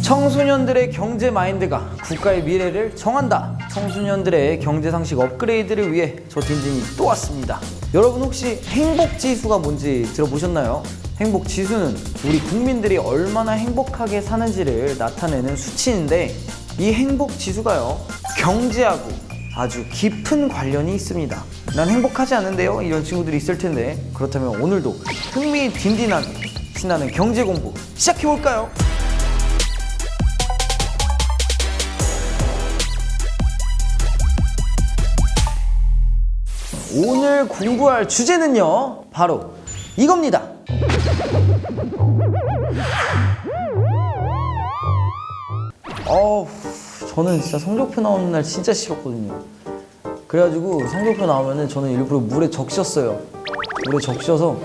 청소년들의 경제 마인드가 국가의 미래를 정한다. 청소년들의 경제 상식 업그레이드를 위해 저 딘딘이 또 왔습니다. 여러분 혹시 행복지수가 뭔지 들어보셨나요? 행복지수는 우리 국민들이 얼마나 행복하게 사는지를 나타내는 수치인데, 이 행복지수가요, 경제하고 아주 깊은 관련이 있습니다. 난 행복하지 않은데요? 이런 친구들이 있을 텐데, 그렇다면 오늘도 흥미딘딘하게 신나는 경제 공부 시작해볼까요? 오늘 공부할 주제는요, 바로 이겁니다. 저는 진짜 성적표 나오는 날 진짜 싫었거든요. 그래가지고 성적표 나오면은 저는 일부러 물에 적셨어요. 물에 적셔서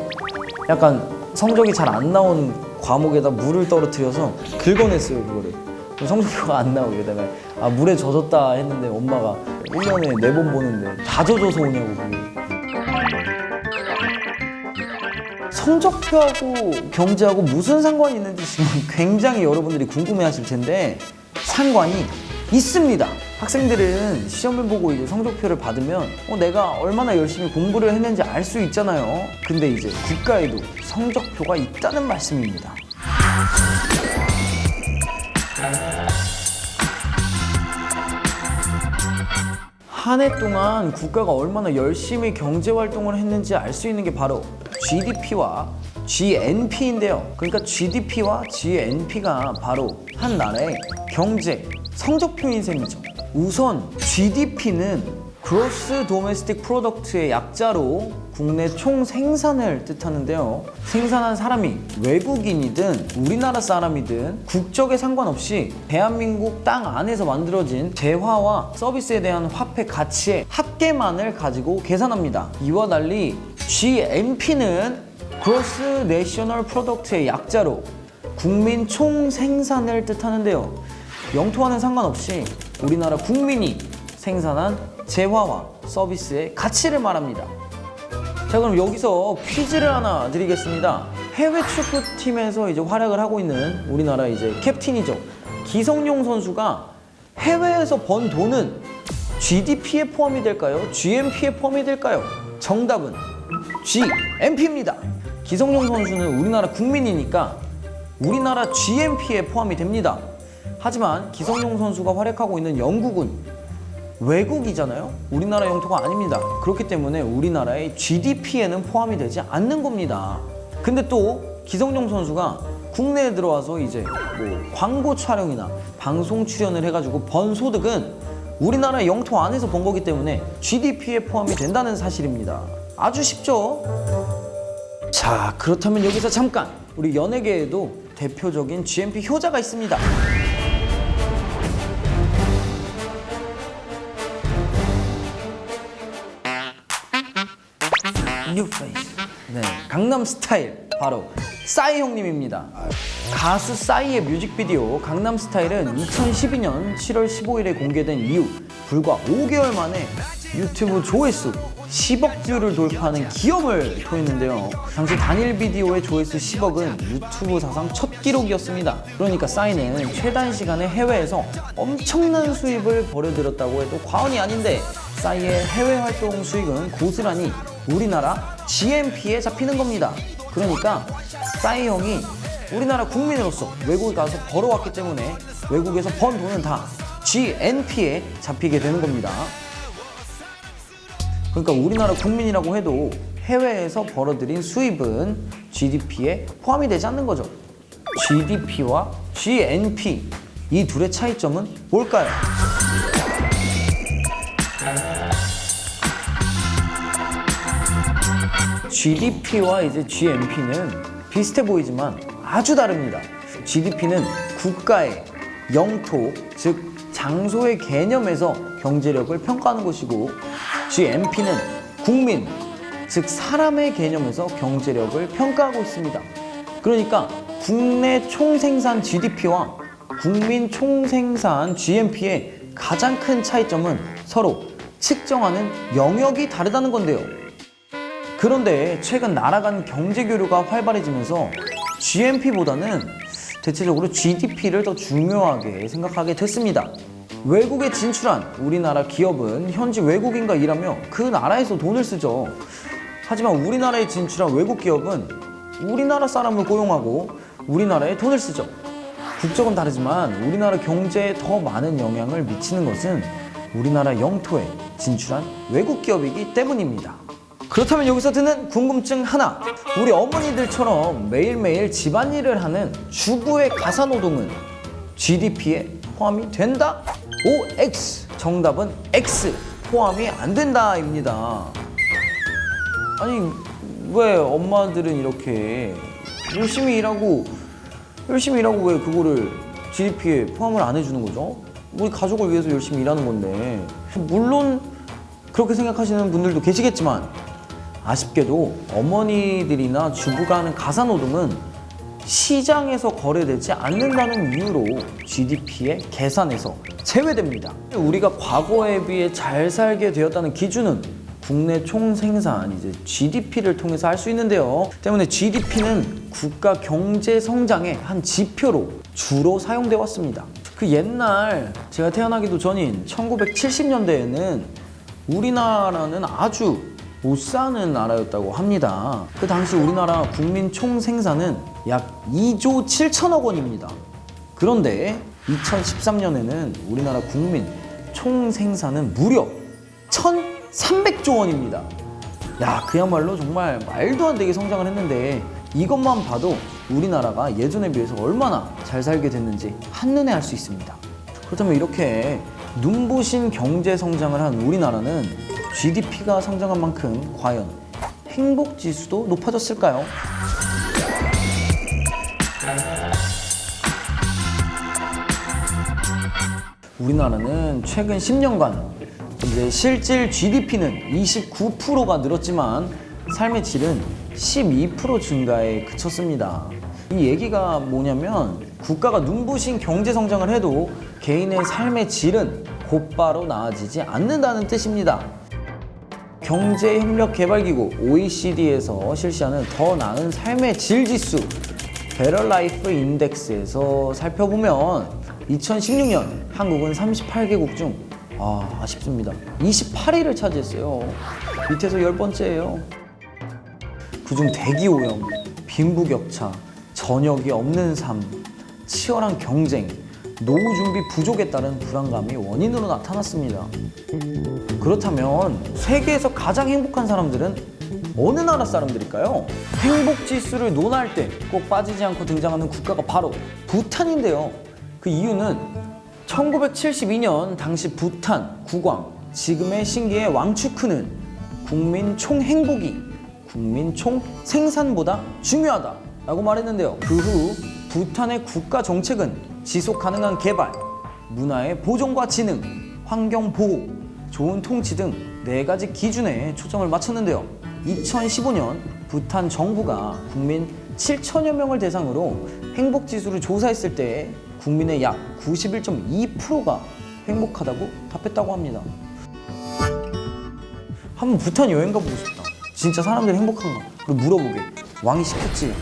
약간 성적이 잘 안 나온 과목에다 물을 떨어뜨려서 긁어냈어요, 그거를. 그럼 성적표가 안 나오게. 그다음에 물에 젖었다 했는데 엄마가 1년에 4번 보는데 다 젖어서 오냐고, 그게. 성적표하고 경제하고 무슨 상관이 있는지 지금 굉장히 여러분들이 궁금해 하실 텐데, 상관이 있습니다. 학생들은 시험을 보고 이제 성적표를 받으면 내가 얼마나 열심히 공부를 했는지 알 수 있잖아요. 근데 이제 국가에도 성적표가 있다는 말씀입니다. 한 해 동안 국가가 얼마나 열심히 경제 활동을 했는지 알 수 있는 게 바로 GDP와 GNP인데요. 그러니까 GDP와 GNP가 바로 한 나라의 경제 성적표인 셈이죠. 우선 GDP는 Gross Domestic Product의 약자로 국내 총 생산을 뜻하는데요. 생산한 사람이 외국인이든 우리나라 사람이든 국적에 상관없이 대한민국 땅 안에서 만들어진 재화와 서비스에 대한 화폐 가치의 합계만을 가지고 계산합니다. 이와 달리 GNP는 Gross National Product의 약자로 국민 총 생산을 뜻하는데요. 영토와는 상관없이 우리나라 국민이 생산한 재화와 서비스의 가치를 말합니다. 자, 그럼 여기서 퀴즈를 하나 드리겠습니다. 해외 축구팀에서 이제 활약을 하고 있는 우리나라 이제 캡틴이죠. 기성용 선수가 해외에서 번 돈은 GDP에 포함이 될까요? GNP에 포함이 될까요? 정답은 GNP입니다. 기성용 선수는 우리나라 국민이니까 우리나라 GNP에 포함이 됩니다. 하지만 기성용 선수가 활약하고 있는 영국은 외국이잖아요? 우리나라 영토가 아닙니다. 그렇기 때문에 우리나라의 GDP에는 포함이 되지 않는 겁니다. 근데 또 기성용 선수가 국내에 들어와서 이제 광고 촬영이나 방송 출연을 해가지고 번 소득은 우리나라 영토 안에서 번 거기 때문에 GDP에 포함이 된다는 사실입니다. 아주 쉽죠? 자, 그렇다면 여기서 잠깐 우리 연예계에도 대표적인 GNP 효자가 있습니다. 뉴페이스. 네, 강남스타일 바로 싸이 형님입니다. 가수 싸이의 뮤직비디오 강남스타일은 2012년 7월 15일에 공개된 이후 불과 5개월 만에 유튜브 조회수 10억 뷰를 돌파하는 기염을 토했는데요. 당시 단일 비디오의 조회수 10억은 유튜브 사상 첫 기록이었습니다. 그러니까 싸이는 최단 시간에 해외에서 엄청난 수입을 벌여들였다고 해도 과언이 아닌데, 싸이의 해외 활동 수익은 고스란히 우리나라 GNP에 잡히는 겁니다. 그러니까 싸이 형이 우리나라 국민으로서 외국에 가서 벌어왔기 때문에 외국에서 번 돈은 다 GNP에 잡히게 되는 겁니다. 그러니까 우리나라 국민이라고 해도 해외에서 벌어들인 수입은 GDP에 포함이 되지 않는 거죠. GDP와 GNP, 이 둘의 차이점은 뭘까요? GDP와 이제 GNP는 비슷해 보이지만 아주 다릅니다. GDP는 국가의 영토, 즉 장소의 개념에서 경제력을 평가하는 것이고, GNP는 국민, 즉 사람의 개념에서 경제력을 평가하고 있습니다. 그러니까 국내 총생산 GDP와 국민 총생산 GNP의 가장 큰 차이점은 서로 측정하는 영역이 다르다는 건데요. 그런데 최근 나라 간 경제 교류가 활발해지면서 GNP보다는 대체적으로 GDP를 더 중요하게 생각하게 됐습니다. 외국에 진출한 우리나라 기업은 현지 외국인과 일하며 그 나라에서 돈을 쓰죠. 하지만 우리나라에 진출한 외국 기업은 우리나라 사람을 고용하고 우리나라에 돈을 쓰죠. 국적은 다르지만 우리나라 경제에 더 많은 영향을 미치는 것은 우리나라 영토에 진출한 외국 기업이기 때문입니다. 그렇다면 여기서 드는 궁금증 하나. 우리 어머니들처럼 매일매일 집안일을 하는 주부의 가사노동은 GDP에 포함이 된다? OX. 정답은 X. 포함이 안 된다입니다. 아니 왜 엄마들은 이렇게 열심히 일하고 왜 그거를 GDP에 포함을 안 해주는 거죠? 우리 가족을 위해서 열심히 일하는 건데. 물론 그렇게 생각하시는 분들도 계시겠지만 아쉽게도 어머니들이나 주부가 하는 가사노동은 시장에서 거래되지 않는다는 이유로 GDP의 계산에서 제외됩니다. 우리가 과거에 비해 잘 살게 되었다는 기준은 국내 총생산, 이제 GDP를 통해서 할 수 있는데요. 때문에 GDP는 국가 경제 성장의 한 지표로 주로 사용되어 왔습니다. 그 옛날 제가 태어나기도 전인 1970년대에는 우리나라는 아주 못 사는 나라였다고 합니다. 그 당시 우리나라 국민 총생산은 약 2조 7천억 원입니다. 그런데 2013년에는 우리나라 국민 총생산은 무려 1,300조 원입니다. 야, 그야말로 정말 말도 안 되게 성장을 했는데 이것만 봐도 우리나라가 예전에 비해서 얼마나 잘 살게 됐는지 한눈에 알 수 있습니다. 그렇다면 이렇게 눈부신 경제 성장을 한 우리나라는 GDP가 성장한 만큼 과연 행복지수도 높아졌을까요? 우리나라는 최근 10년간 이제 실질 GDP는 29%가 늘었지만 삶의 질은 12% 증가에 그쳤습니다. 이 얘기가 뭐냐면 국가가 눈부신 경제 성장을 해도 개인의 삶의 질은 곧바로 나아지지 않는다는 뜻입니다. 경제협력개발기구 OECD에서 실시하는 더 나은 삶의 질 지수 베터 라이프 인덱스에서 살펴보면 2016년 한국은 38개국 중 아쉽습니다. 28위를 차지했어요. 밑에서 10번째예요. 그중 대기오염, 빈부격차, 저녁이 없는 삶, 치열한 경쟁, 노후 준비 부족에 따른 불안감이 원인으로 나타났습니다. 그렇다면 세계에서 가장 행복한 사람들은 어느 나라 사람들일까요? 행복 지수를 논할 때 꼭 빠지지 않고 등장하는 국가가 바로 부탄인데요. 그 이유는 1972년 당시 부탄 국왕, 지금의 신기의 왕추크는 국민 총행복이 국민 총생산보다 중요하다라고 말했는데요. 그 후 부탄의 국가 정책은 지속 가능한 개발, 문화의 보존과 진흥, 환경 보호, 좋은 통치 등 4가지 기준에 초점을 맞췄는데요. 2015년 부탄 정부가 국민 7천여 명을 대상으로 행복 지수를 조사했을 때 국민의 약 91.2%가 행복하다고 답했다고 합니다. 한번 부탄 여행 가보고 싶다. 진짜 사람들이 행복한가? 그리고 물어보게. 왕이 시켰지.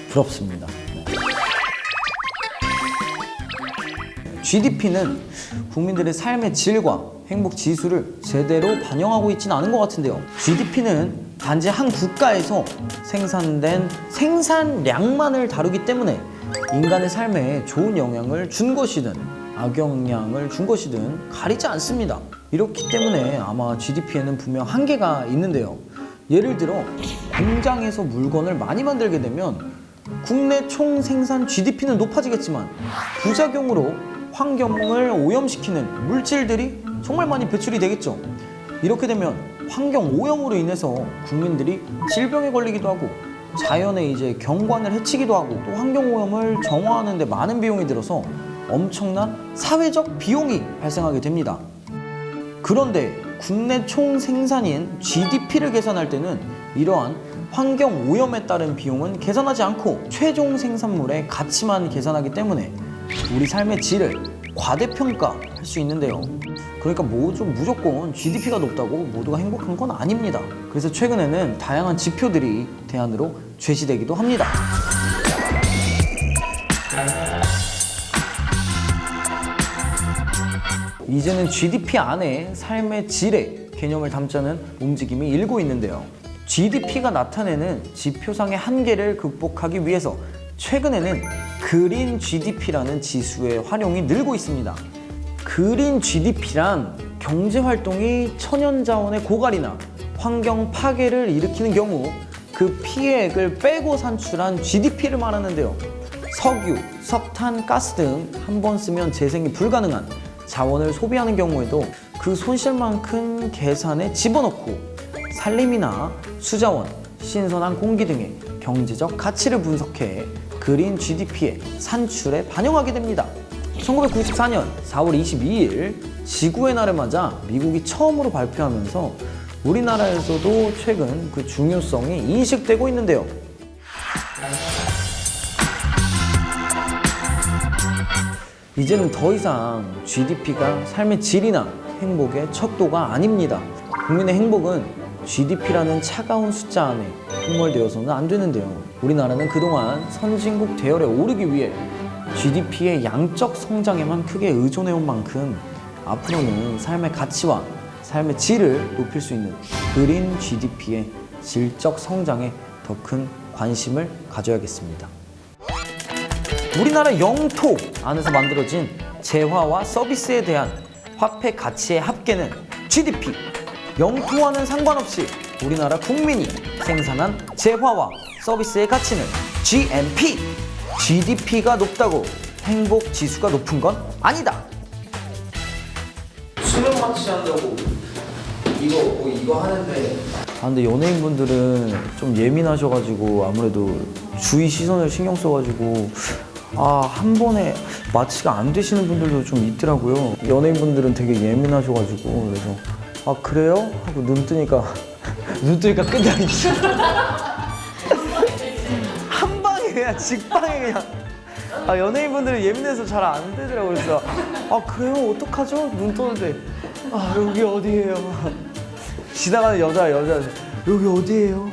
부럽습니다. 네. GDP는 국민들의 삶의 질과 행복 지수를 제대로 반영하고 있지는 않은 것 같은데요. GDP는 단지 한 국가에서 생산된 생산량만을 다루기 때문에 인간의 삶에 좋은 영향을 준 것이든 악영향을 준 것이든 가리지 않습니다. 이렇기 때문에 아마 GDP에는 분명 한계가 있는데요. 예를 들어 공장에서 물건을 많이 만들게 되면 국내 총생산 GDP는 높아지겠지만 부작용으로 환경을 오염시키는 물질들이 정말 많이 배출이 되겠죠. 이렇게 되면 환경 오염으로 인해서 국민들이 질병에 걸리기도 하고 자연의 이제 경관을 해치기도 하고 또 환경 오염을 정화하는 데 많은 비용이 들어서 엄청난 사회적 비용이 발생하게 됩니다. 그런데 국내 총생산인 GDP를 계산할 때는 이러한 환경 오염에 따른 비용은 계산하지 않고 최종 생산물의 가치만 계산하기 때문에 우리 삶의 질을 과대평가할 수 있는데요. 그러니까 무조건 GDP가 높다고 모두가 행복한 건 아닙니다. 그래서 최근에는 다양한 지표들이 대안으로 제시되기도 합니다. 이제는 GDP 안에 삶의 질의 개념을 담자는 움직임이 일고 있는데요. GDP가 나타내는 지표상의 한계를 극복하기 위해서 최근에는 그린 GDP라는 지수의 활용이 늘고 있습니다. 그린 GDP란 경제활동이 천연자원의 고갈이나 환경 파괴를 일으키는 경우 그 피해액을 빼고 산출한 GDP를 말하는데요. 석유, 석탄, 가스 등 한 번 쓰면 재생이 불가능한 자원을 소비하는 경우에도 그 손실만큼 계산에 집어넣고 산림이나 수자원, 신선한 공기 등의 경제적 가치를 분석해 그린 GDP의 산출에 반영하게 됩니다. 1994년 4월 22일 지구의 날을 맞아 미국이 처음으로 발표하면서 우리나라에서도 최근 그 중요성이 인식되고 있는데요. 이제는 더 이상 GDP가 삶의 질이나 행복의 척도가 아닙니다. 국민의 행복은 GDP라는 차가운 숫자 안에 함몰되어서는 안 되는데요. 우리나라는 그동안 선진국 대열에 오르기 위해 GDP의 양적 성장에만 크게 의존해온 만큼 앞으로는 삶의 가치와 삶의 질을 높일 수 있는 그린 GDP의 질적 성장에 더 큰 관심을 가져야겠습니다. 우리나라 영토 안에서 만들어진 재화와 서비스에 대한 화폐 가치의 합계는 GDP. 영토와는 상관없이 우리나라 국민이 생산한 재화와 서비스의 가치는 GNP. GDP가 높다고 행복 지수가 높은 건 아니다. 수면 마취한다고 이거 하는데. 근데 연예인분들은 좀 예민하셔가지고 아무래도 주위 시선을 신경 써가지고 한 번에 마취가 안 되시는 분들도 좀 있더라고요. 연예인분들은 되게 예민하셔가지고 그래서 그래요? 하고 눈 뜨니까 끝나기 한 방에 그냥 직방에 그냥 연예인분들은 예민해서 잘 안 되더라고요. 그래서 그래요? 어떡하죠? 눈 뜨는데 여기 어디예요? 지나가는 여자 여기 어디예요?